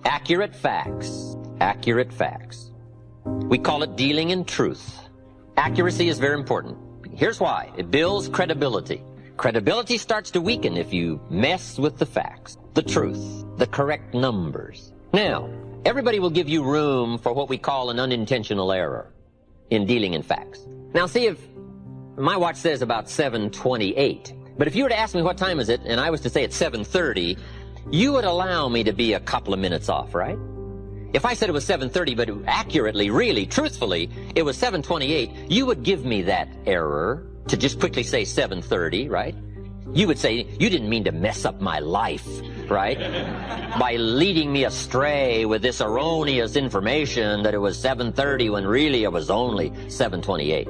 Accurate facts. Accurate facts. We call it dealing in truth. Accuracy is very important. Here's why. It builds credibility. Credibility starts to weaken if you mess with the facts, the truth, the correct numbers. Now, everybody will give you room for what we call an unintentional error in dealing in facts. Now, see, if my watch says about 7:28, but if you were to ask me what time is it, and I was to say it's 7:30, you would allow me to be a couple of minutes off, right? If I said it was 7:30, but accurately, really, truthfully, it was 7:28, you would give me that error to just quickly say 7:30, right? You would say, you didn't mean to mess up my life, right? By leading me astray with this erroneous information that it was 7:30 when really it was only 7:28.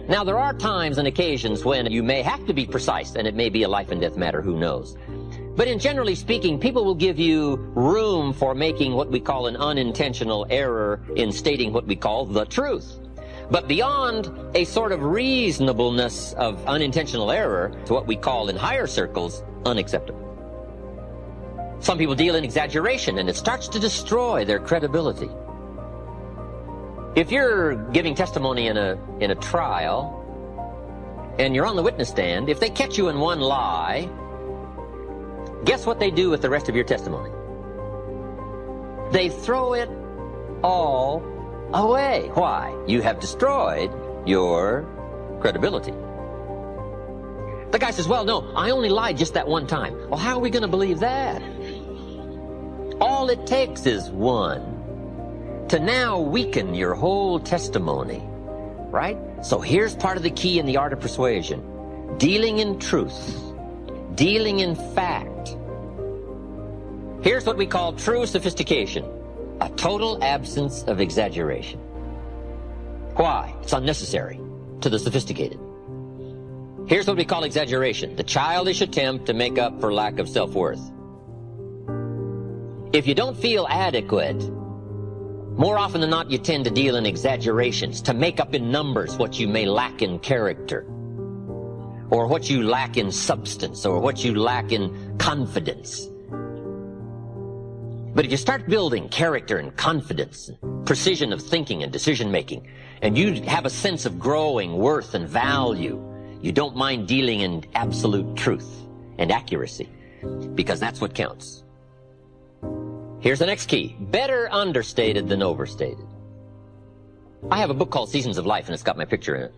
Now, there are times and occasions when you may have to be precise, and it may be a life and death matter, who knows? But in generally speaking, people will give you room for making what we call an unintentional error in stating what we call the truth. But beyond a sort of reasonableness of unintentional error to what we call in higher circles unacceptable. Some people deal in exaggeration, and it starts to destroy their credibility. If you're giving testimony in a trial, and you're on the witness stand, if they catch you in one lie, guess what they do with the rest of your testimony? They throw it all away. Why? You have destroyed your credibility. The guy says, well, no, I only lied just that one time. Well, how are we going to believe that? All it takes is one to now weaken your whole testimony, right? So here's part of the key in the art of persuasion. Dealing in truth. Dealing in fact. Here's what we call true sophistication. A total absence of exaggeration. Why? It's unnecessary to the sophisticated. Here's what we call exaggeration. The childish attempt to make up for lack of self-worth. If you don't feel adequate, more often than not you tend to deal in exaggerations, to make up in numbers what you may lack in character, or what you lack in substance, or what you lack in confidence. But if you start building character and confidence, and precision of thinking and decision-making, and you have a sense of growing worth and value, you don't mind dealing in absolute truth and accuracy, because that's what counts. Here's the next key. Better understated than overstated. I have a book called Seasons of Life, and it's got my picture in it.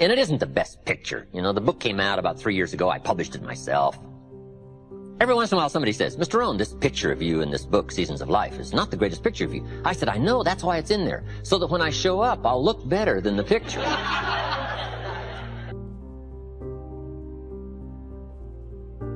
And it isn't the best picture. You know, the book came out about 3 years ago. I published it myself. Every once in a while somebody says, Mr. Rohn, this picture of you in this book, Seasons of Life, is not the greatest picture of you. I said, I know, that's why it's in there. So that when I show up, I'll look better than the picture.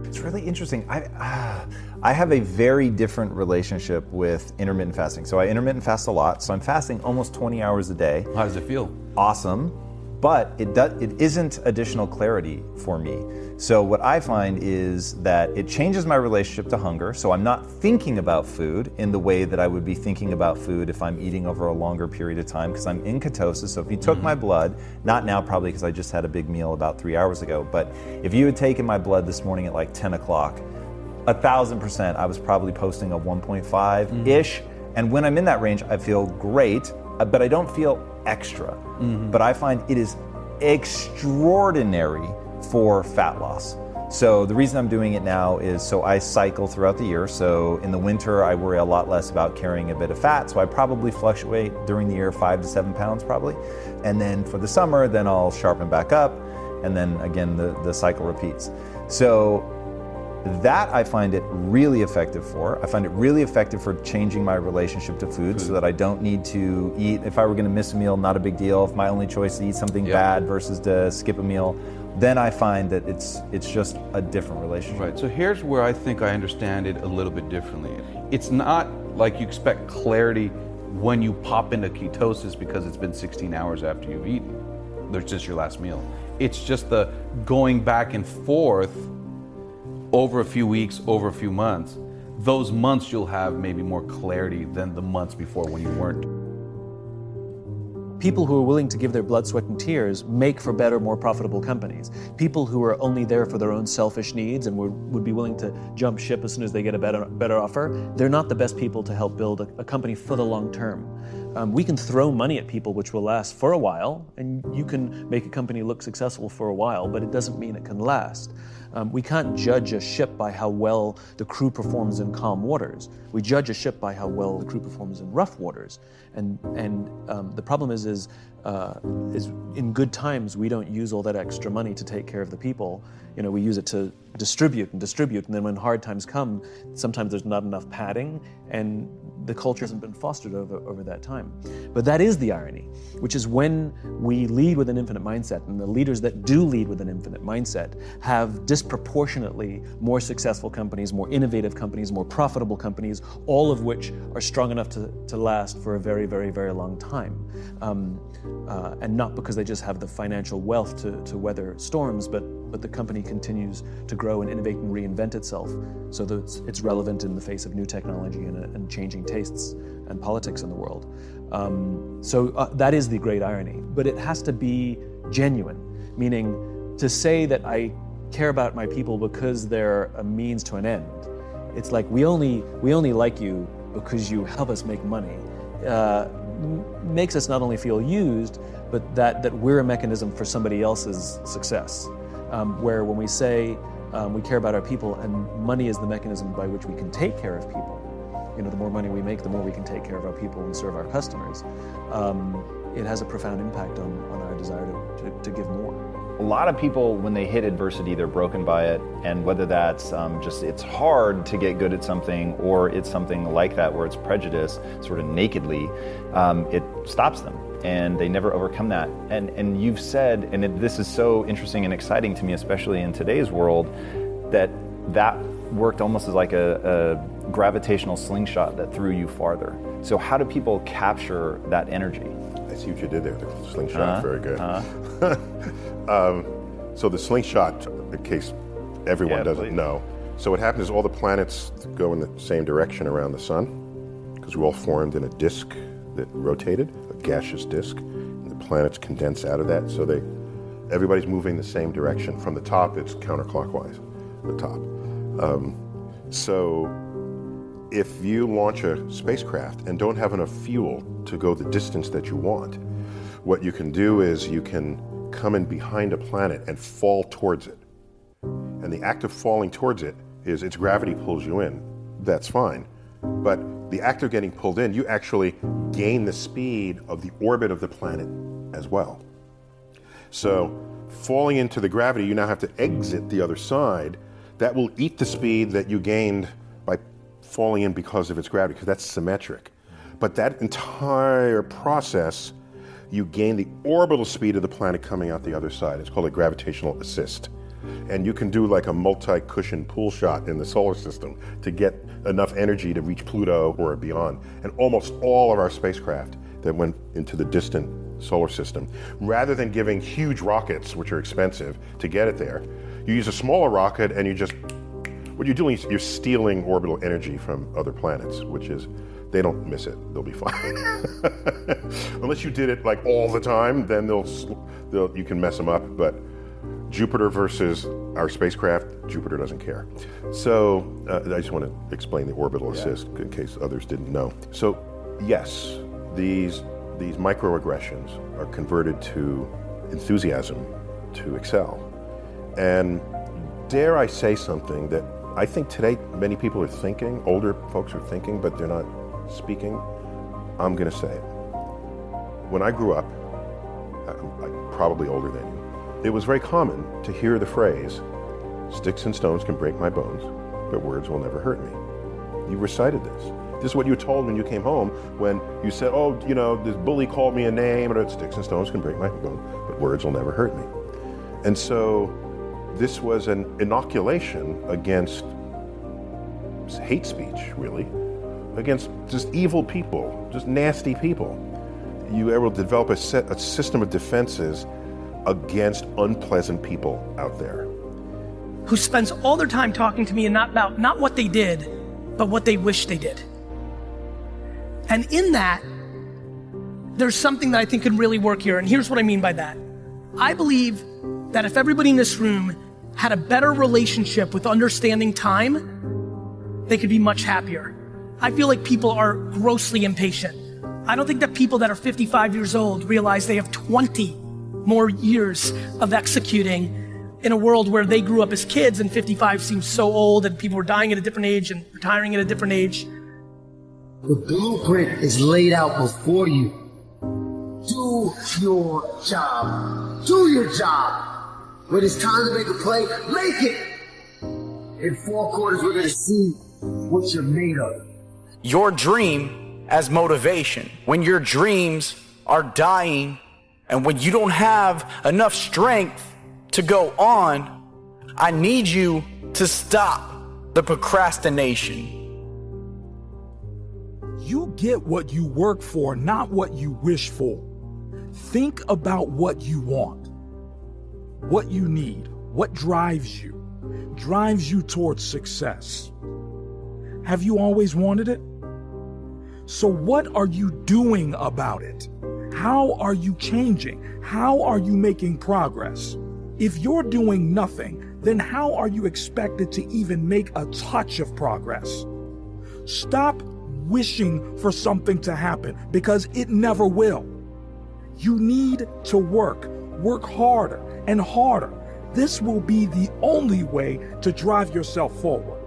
It's really interesting. I have a very different relationship with intermittent fasting. So I intermittent fast a lot. So I'm fasting almost 20 hours a day. How does it feel? Awesome. But it isn't additional clarity for me. So what I find is that it changes my relationship to hunger. So I'm not thinking about food in the way that I would be thinking about food if I'm eating over a longer period of time, because I'm in ketosis. So if you took my blood, not now probably because I just had a big meal about 3 hours ago, but if you had taken my blood this morning at like 10 o'clock, 1,000% I was probably posting a 1.5-ish. And when I'm in that range, I feel great, but I don't feel extra. But I find it is extraordinary for fat loss. So the reason I'm doing it now is so I cycle throughout the year. So in the winter, I worry a lot less about carrying a bit of fat. So I probably fluctuate during the year 5 to 7 pounds probably. And then for the summer, then I'll sharpen back up. And then again, the cycle repeats. So that I find it really effective for. I find it really effective for changing my relationship to food so that I don't need to eat. If I were going to miss a meal, not a big deal. If my only choice is to eat something bad versus to skip a meal, then I find that it's just a different relationship. Right, so here's where I think I understand it a little bit differently. It's not like you expect clarity when you pop into ketosis because it's been 16 hours after you've eaten. There's just your last meal. It's just the going back and forth over a few weeks, over a few months. Those months you'll have maybe more clarity than the months before when you weren't. People who are willing to give their blood, sweat, and tears make for better, more profitable companies. People who are only there for their own selfish needs and would be willing to jump ship as soon as they get a better offer, they're not the best people to help build a company for the long term. We can throw money at people which will last for a while, and you can make a company look successful for a while, but it doesn't mean it can last. We can't judge a ship by how well the crew performs in calm waters. We judge a ship by how well the crew performs in rough waters. And the problem is in good times we don't use all that extra money to take care of the people. We use it to distribute, and then when hard times come, sometimes there's not enough padding, and the culture hasn't been fostered over that time. But that is the irony, which is when we lead with an infinite mindset, and the leaders that do lead with an infinite mindset have disproportionately more successful companies, more innovative companies, more profitable companies, all of which are strong enough to last for a very, very, very long time. And not because they just have the financial wealth to weather storms, but the company continues to grow and innovate and reinvent itself so that it's relevant in the face of new technology and changing tastes and politics in the world. So that is the great irony, but it has to be genuine, meaning to say that I care about my people because they're a means to an end. It's like we only like you because you help us make money. Makes us not only feel used, but that we're a mechanism for somebody else's success. Where when we say we care about our people and money is the mechanism by which we can take care of people, the more money we make, the more we can take care of our people and serve our customers. It has a profound impact on our desire to give more. A lot of people, when they hit adversity, they're broken by it, and whether that's it's hard to get good at something, or it's something like that where it's prejudice sort of nakedly, it stops them, and they never overcome that. And you've said, and this is so interesting and exciting to me, especially in today's world, that worked almost as like a gravitational slingshot that threw you farther. So how do people capture that energy? I see what you did there, the slingshot, very good. So the slingshot, in case everyone doesn't know, so what happens is all the planets go in the same direction around the sun, because we all formed in a disk that rotated, a gaseous disk, and the planets condense out of that, so everybody's moving the same direction. From the top, it's counterclockwise, the top. So if you launch a spacecraft and don't have enough fuel to go the distance that you want, what you can do is you can come in behind a planet and fall towards it. And the act of falling towards it is its gravity pulls you in. That's fine. But the act of getting pulled in, you actually gain the speed of the orbit of the planet as well. So falling into the gravity, you now have to exit the other side. That will eat the speed that you gained by falling in because of its gravity, because that's symmetric. But that entire process, you gain the orbital speed of the planet coming out the other side. It's called a gravitational assist. And you can do like a multi-cushion pool shot in the solar system to get enough energy to reach Pluto or beyond. And almost all of our spacecraft that went into the distant solar system, rather than giving huge rockets, which are expensive, to get it there, you use a smaller rocket and what you're doing is you're stealing orbital energy from other planets, which is, they don't miss it, they'll be fine. Unless you did it like all the time, then you can mess them up, but Jupiter versus our spacecraft, Jupiter doesn't care. So I just want to explain the orbital assist in case others didn't know. So yes, these microaggressions are converted to enthusiasm to excel. And dare I say something that I think today many people are thinking, older folks are thinking, but they're not speaking. I'm going to say it. When I grew up, I'm probably older than you, it was very common to hear the phrase, "Sticks and stones can break my bones, but words will never hurt me." You recited this. This is what you were told when you came home, when you said, oh, this bully called me a name, or "Sticks and stones can break my bones, but words will never hurt me." And so this was an inoculation against hate speech, really, against just evil people, just nasty people. You were able to develop a system of defenses against unpleasant people out there. Who spends all their time talking to me and not what they did, but what they wish they did. And in that, there's something that I think could really work here, and here's what I mean by that. I believe that if everybody in this room had a better relationship with understanding time, they could be much happier. I feel like people are grossly impatient. I don't think that people that are 55 years old realize they have 20 more years of executing in a world where they grew up as kids and 55 seems so old and people were dying at a different age and retiring at a different age. The blueprint is laid out before you. Do your job. Do your job. When it's time to make a play, make it. In 4 quarters, we're going to see what you're made of. Your dream as motivation. When your dreams are dying and when you don't have enough strength to go on, I need you to stop the procrastination. You get what you work for, not what you wish for. Think about what you want, what you need, what drives you towards success. Have you always wanted it? So what are you doing about it? How are you changing? How are you making progress? If you're doing nothing, then how are you expected to even make a touch of progress? Stop wishing for something to happen because it never will. You need to work harder and harder. This will be the only way to drive yourself forward.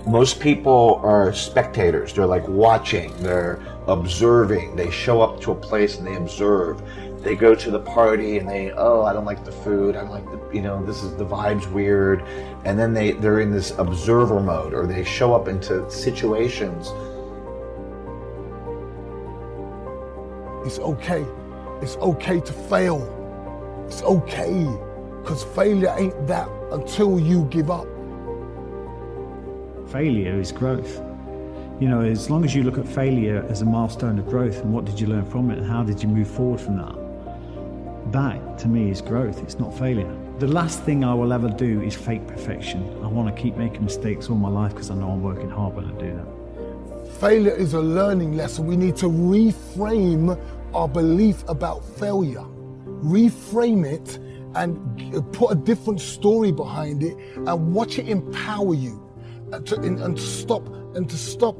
Most people are spectators. They're like watching, they're observing. They show up to a place and they observe. They go to the party and I don't like the food. I don't like the vibe's weird. And then they're in this observer mode, or they show up into situations. It's okay. It's okay to fail. It's okay, because failure ain't that until you give up. Failure is growth. As long as you look at failure as a milestone of growth, and what did you learn from it, and how did you move forward from that? That, to me, is growth. It's not failure. The last thing I will ever do is fake perfection. I want to keep making mistakes all my life because I know I'm working hard when I do that. Failure is a learning lesson. We need to reframe our belief about failure. Reframe it and put a different story behind it and watch it empower you and to stop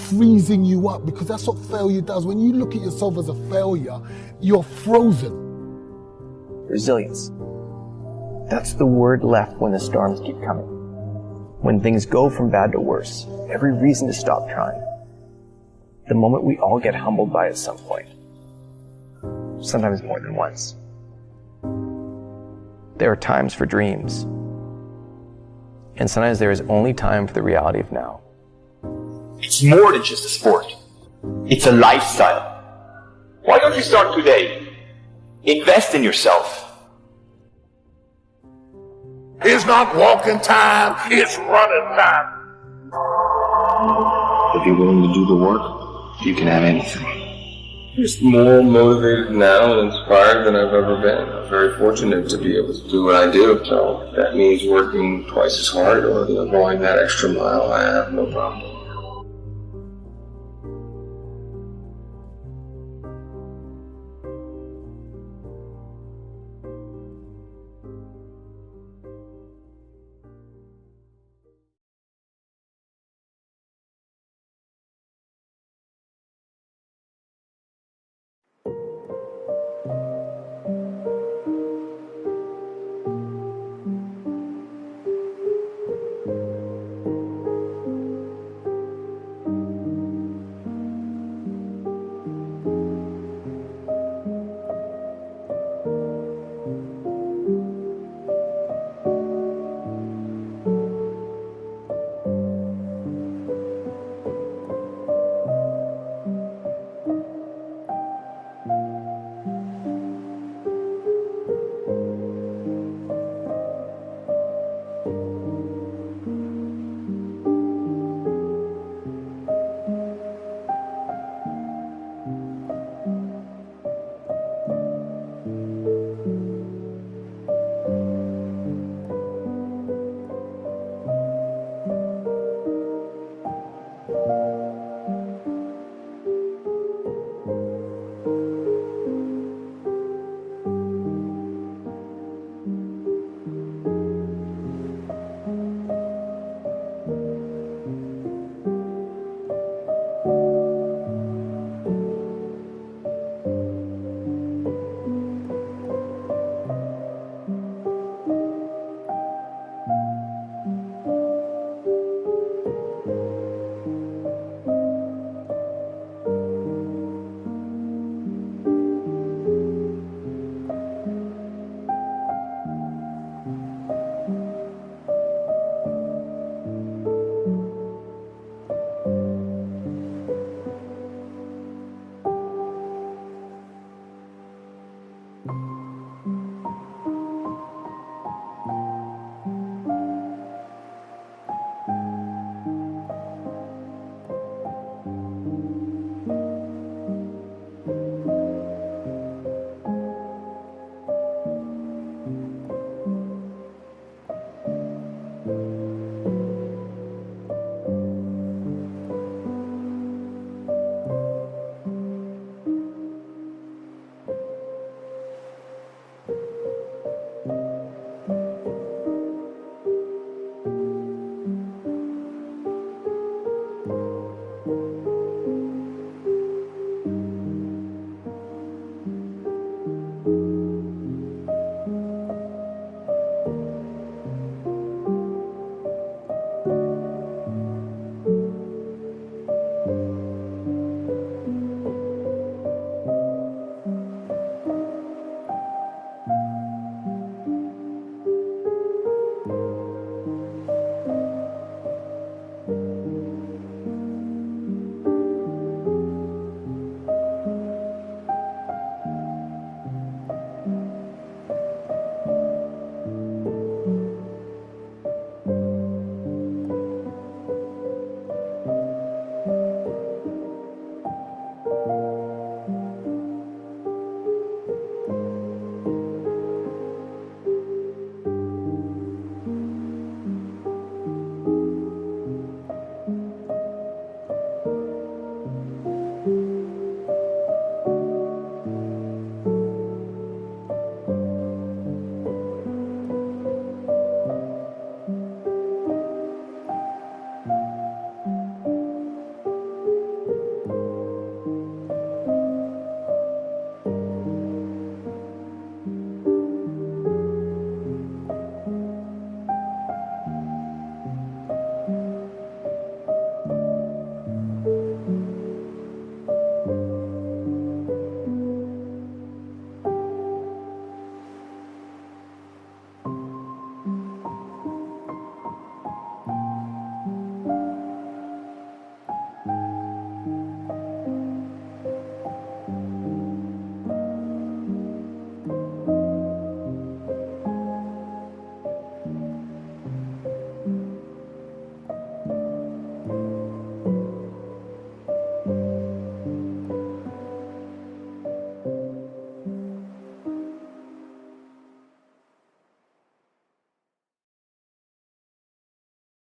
freezing you up, because that's what failure does. When you look at yourself as a failure, you're frozen. Resilience. That's the word left when the storms keep coming. When things go from bad to worse, every reason to stop trying. The moment we all get humbled by at some point. Sometimes more than once. There are times for dreams. And sometimes there is only time for the reality of now. It's more than just a sport. It's a lifestyle. Why don't you start today? Invest in yourself. It's not walking time, it's running time. If you're willing to do the work, you can have anything. Just more motivated now and inspired than I've ever been. I'm very fortunate to be able to do what I do. So if that means working twice as hard or going that extra mile, I have no problem.